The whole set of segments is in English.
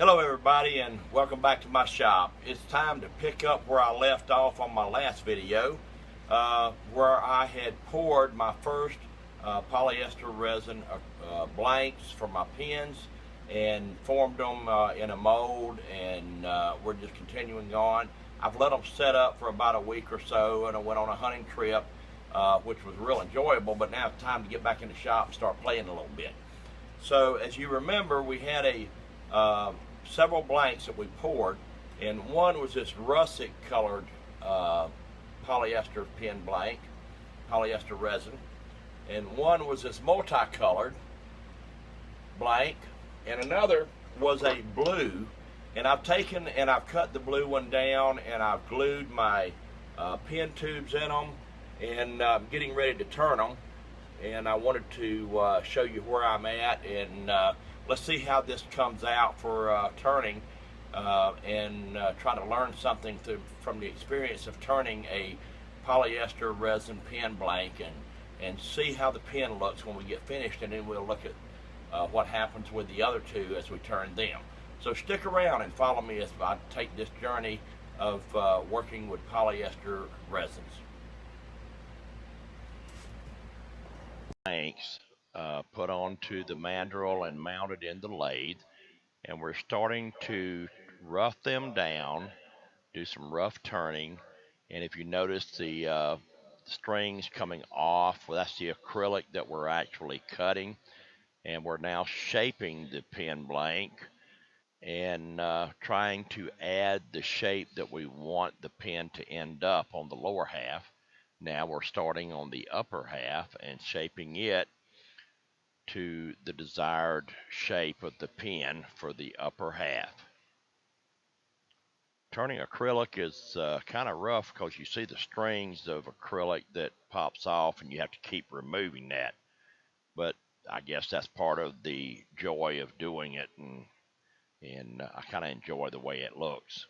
Hello everybody and welcome back to my shop. It's time to pick up where I left off on my last video where I had poured my first polyester resin blanks for my pens and formed them in a mold, and we're just continuing on. I've let them set up for about a week or so, and I went on a hunting trip which was real enjoyable, but now it's time to get back in the shop and start playing a little bit. So as you remember, we had several blanks that we poured, and one was this russet colored polyester pen blank, polyester resin, and one was this multicolored blank, and another was a blue. And I've taken and I've cut the blue one down, and I've glued my pen tubes in them, and I'm getting ready to turn them. And I wanted to show you where I'm at, and let's see how this comes out for turning, and try to learn something from the experience of turning a polyester resin pen blank, and see how the pen looks when we get finished, and then we'll look at what happens with the other two as we turn them. So stick around and follow me as I take this journey of working with polyester resins. Blanks put onto the mandrel and mounted in the lathe, and we're starting to rough them down, do some rough turning. And if you notice the strings coming off, well, that's the acrylic that we're actually cutting, and we're now shaping the pen blank and trying to add the shape that we want the pen to end up on the lower half. Now we're starting on the upper half and shaping it to the desired shape of the pen for the upper half. Turning acrylic is kind of rough because you see the strings of acrylic that pops off, and you have to keep removing that. But I guess that's part of the joy of doing it, and I kind of enjoy the way it looks.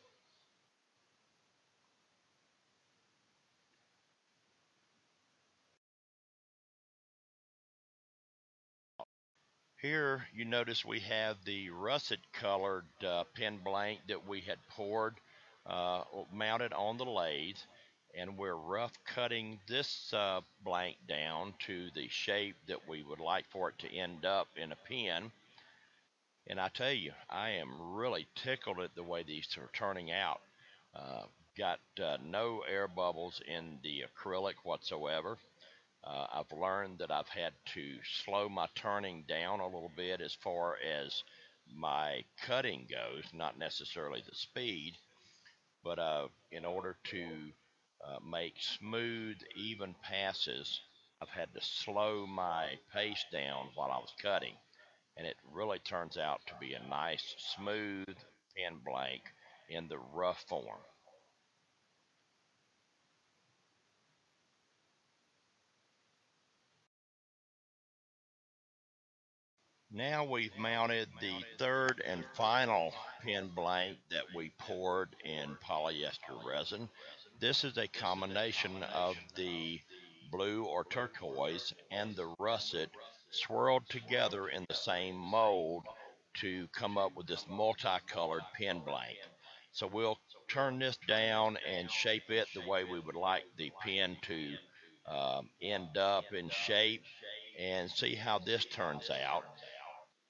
Here you notice we have the russet colored pen blank that we had poured mounted on the lathe, and we're rough cutting this blank down to the shape that we would like for it to end up in a pen. And I tell you, I am really tickled at the way these are turning out. Uh, got no air bubbles in the acrylic whatsoever. I've learned that I've had to slow my turning down a little bit as far as my cutting goes, not necessarily the speed, but in order to make smooth, even passes, I've had to slow my pace down while I was cutting, and it really turns out to be a nice, smooth pen blank in the rough form. Now we've mounted the third and final pen blank that we poured in polyester resin. This is a combination of the blue or turquoise and the russet swirled together in the same mold to come up with this multicolored pen blank. So we'll turn this down and shape it the way we would like the pen to end up in shape, and see how this turns out.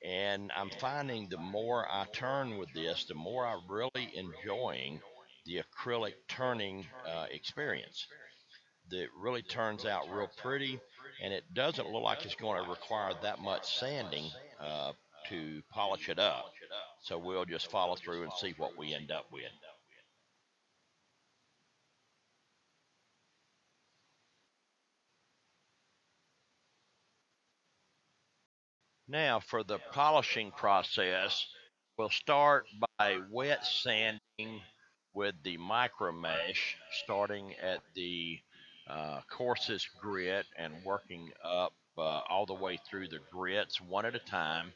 And I'm finding the more I turn with this, the more I'm really enjoying the acrylic turning experience. That really turns out real pretty, and it doesn't look like it's going to require that much sanding to polish it up. So we'll just follow through and see what we end up with. Now for the polishing process, we'll start by wet sanding with the micro mesh, starting at the coarsest grit and working up all the way through the grits one at a time,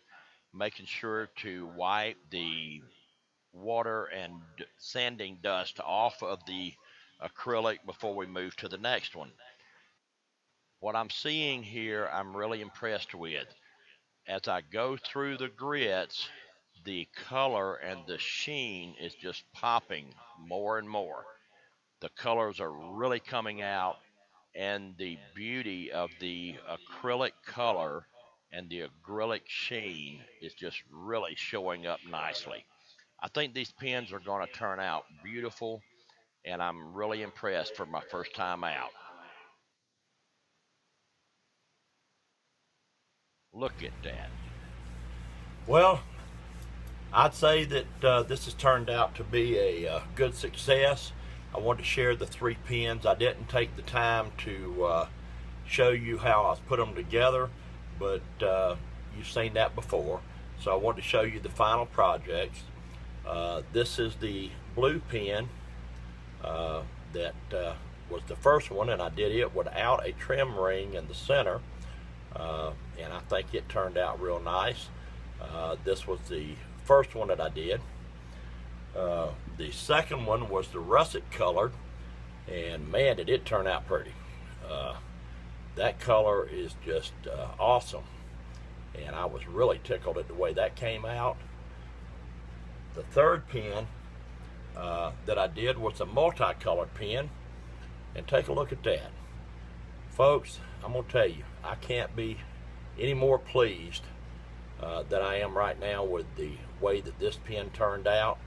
making sure to wipe the water and sanding dust off of the acrylic before we move to the next one. What I'm seeing here, I'm really impressed with. As I go through the grits, the color and the sheen is just popping more and more. The colors are really coming out, and the beauty of the acrylic color and the acrylic sheen is just really showing up nicely. I think these pens are going to turn out beautiful, and I'm really impressed for my first time out. Look at that. Well, I'd say that this has turned out to be a good success. I wanted to share the 3 pens. I didn't take the time to show you how I put them together, but you've seen that before. So I wanted to show you the final projects. This is the blue pen that was the first one, and I did it without a trim ring in the center, and I think it turned out real nice. This was the first one that I did. The second one was the russet colored, and man, did it turn out pretty. That color is just awesome, and I was really tickled at the way that came out. The third pen that I did was a multicolored pen, and take a look at that. Folks, I'm going to tell you, I can't be any more pleased than I am right now with the way that this pen turned out.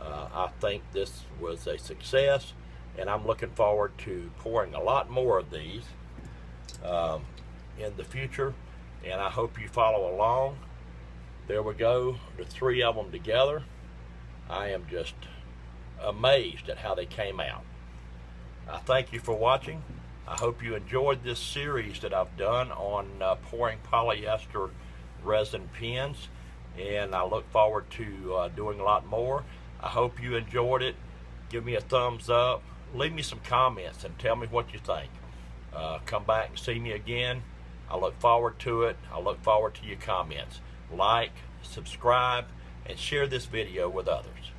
I think this was a success, and I'm looking forward to pouring a lot more of these in the future, and I hope you follow along. There we go, the 3 of them together. I am just amazed at how they came out. I thank you for watching. I hope you enjoyed this series that I've done on pouring polyester resin pens, and I look forward to doing a lot more. I hope you enjoyed it. Give me a thumbs up. Leave me some comments and tell me what you think. Come back and see me again. I look forward to it. I look forward to your comments. Like, subscribe, and share this video with others.